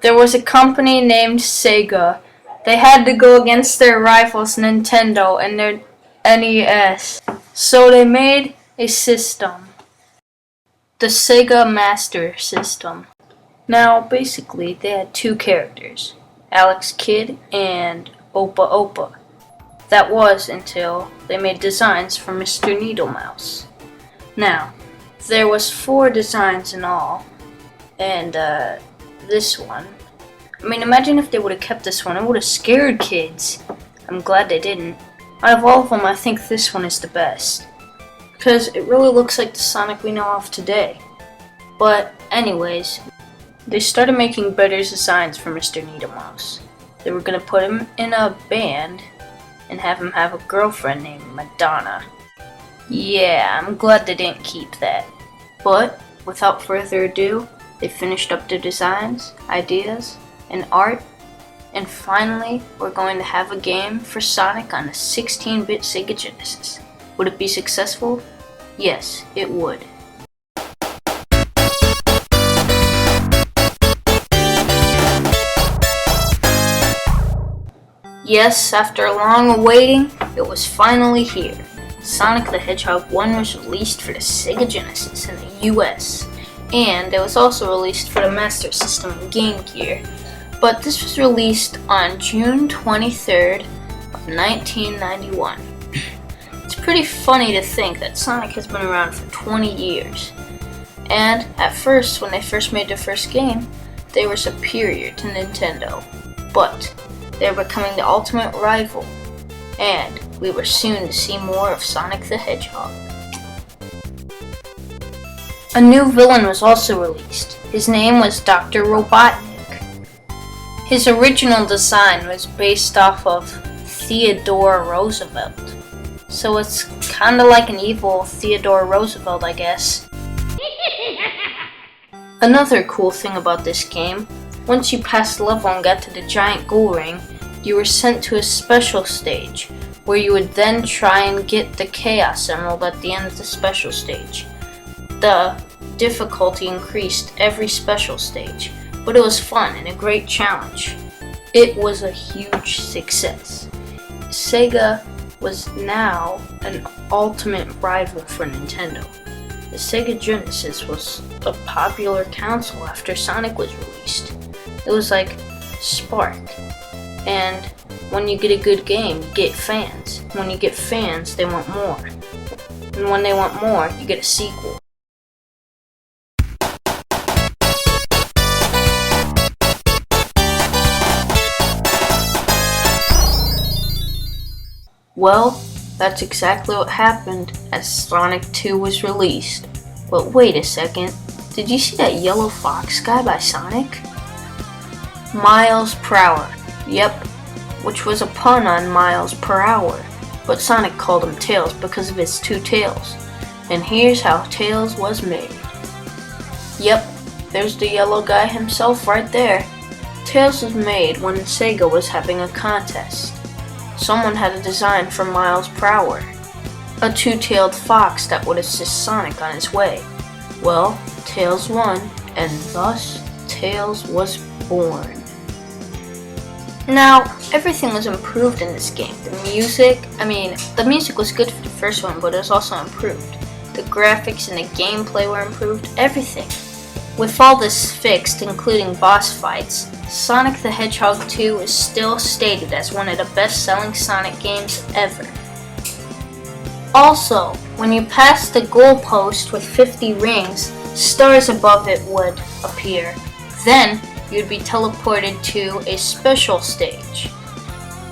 There was a company named Sega. They had to go against their rivals Nintendo and their NES. So they made a system. The Sega Master System. Now, basically, they had two characters, Alex Kidd and Opa Opa. That was until they made designs for Mr. Needlemouse. Now, there was 4 designs in all, and this one. I mean, imagine if they would have kept this one. It would have scared kids. I'm glad they didn't. Out of all of them, I think this one is the best, because it really looks like the Sonic we know of today. But anyways, they started making better designs for Mr. Needlemouse. They were going to put him in a band and have him have a girlfriend named Madonna. Yeah, I'm glad they didn't keep that. But without further ado, they finished up their designs, ideas, and art, and finally we're going to have a game for Sonic on a 16-bit Sega Genesis. Would it be successful? Yes, it would. Yes, after long waiting, it was finally here. Sonic the Hedgehog 1 was released for the Sega Genesis in the US, and it was also released for the Master System and Game Gear. But this was released on June 23rd of 1991. It's pretty funny to think that Sonic has been around for 20 years. And at first, when they first made their first game, they were superior to Nintendo. But they were becoming the ultimate rival, and we were soon to see more of Sonic the Hedgehog. A new villain was also released. His name was Dr. Robotnik. His original design was based off of Theodore Roosevelt, so it's kinda like an evil Theodore Roosevelt, I guess. Another cool thing about this game, once you passed the level and got to the giant goal ring, you were sent to a special stage, where you would then try and get the Chaos Emerald at the end of the special stage. The difficulty increased every special stage, but it was fun and a great challenge. It was a huge success. Sega was now an ultimate rival for Nintendo. The Sega Genesis was a popular console after Sonic was released. It was like Spark. And when you get a good game, you get fans. When you get fans, they want more. And when they want more, you get a sequel. Well, that's exactly what happened as Sonic 2 was released. But wait a second, did you see that yellow fox guy by Sonic? Miles per hour. Yep, which was a pun on miles per hour, but Sonic called him Tails because of his 2 tails. And here's how Tails was made. Yep, there's the yellow guy himself right there. Tails was made when Sega was having a contest. Someone had a design for miles per hour, a 2-tailed fox that would assist Sonic on his way. Well, Tails won, and thus Tails was born. Now, everything was improved in this game. The music was good for the first one, but it was also improved. The graphics and the gameplay were improved, everything. With all this fixed, including boss fights, Sonic the Hedgehog 2 is still stated as one of the best-selling Sonic games ever. Also, when you pass the goalpost with 50 rings, stars above it would appear. Then, you'd be teleported to a special stage.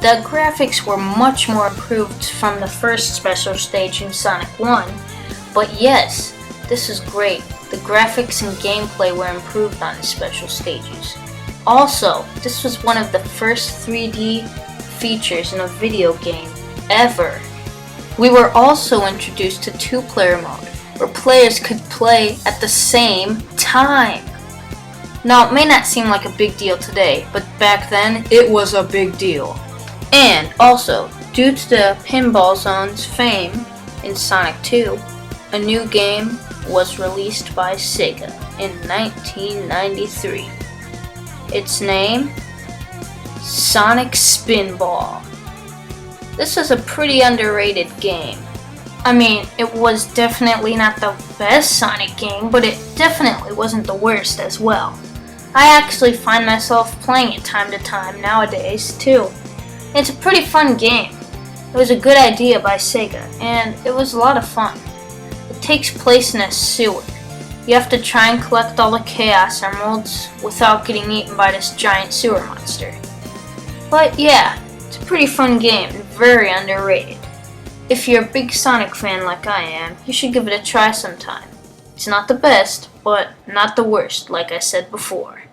The graphics were much more improved from the first special stage in Sonic 1, but yes, this is great. The graphics and gameplay were improved on the special stages. Also, this was one of the first 3D features in a video game ever. We were also introduced to 2-player mode, where players could play at the same time. Now, it may not seem like a big deal today, but back then, it was a big deal. And also, due to the Pinball Zone's fame in Sonic 2, a new game was released by Sega in 1993. Its name? Sonic Spinball. This is a pretty underrated game. I mean, it was definitely not the best Sonic game, but it definitely wasn't the worst as well. I actually find myself playing it time to time nowadays, too. It's a pretty fun game. It was a good idea by Sega, and it was a lot of fun. It takes place in a sewer. You have to try and collect all the Chaos Emeralds without getting eaten by this giant sewer monster. But yeah, it's a pretty fun game and very underrated. If you're a big Sonic fan like I am, you should give it a try sometime. It's not the best, but not the worst, like I said before.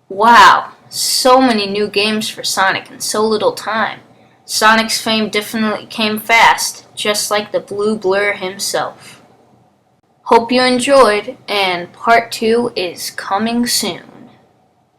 Wow, so many new games for Sonic in so little time. Sonic's fame definitely came fast, just like the Blue Blur himself. Hope you enjoyed, and part 2 is coming soon.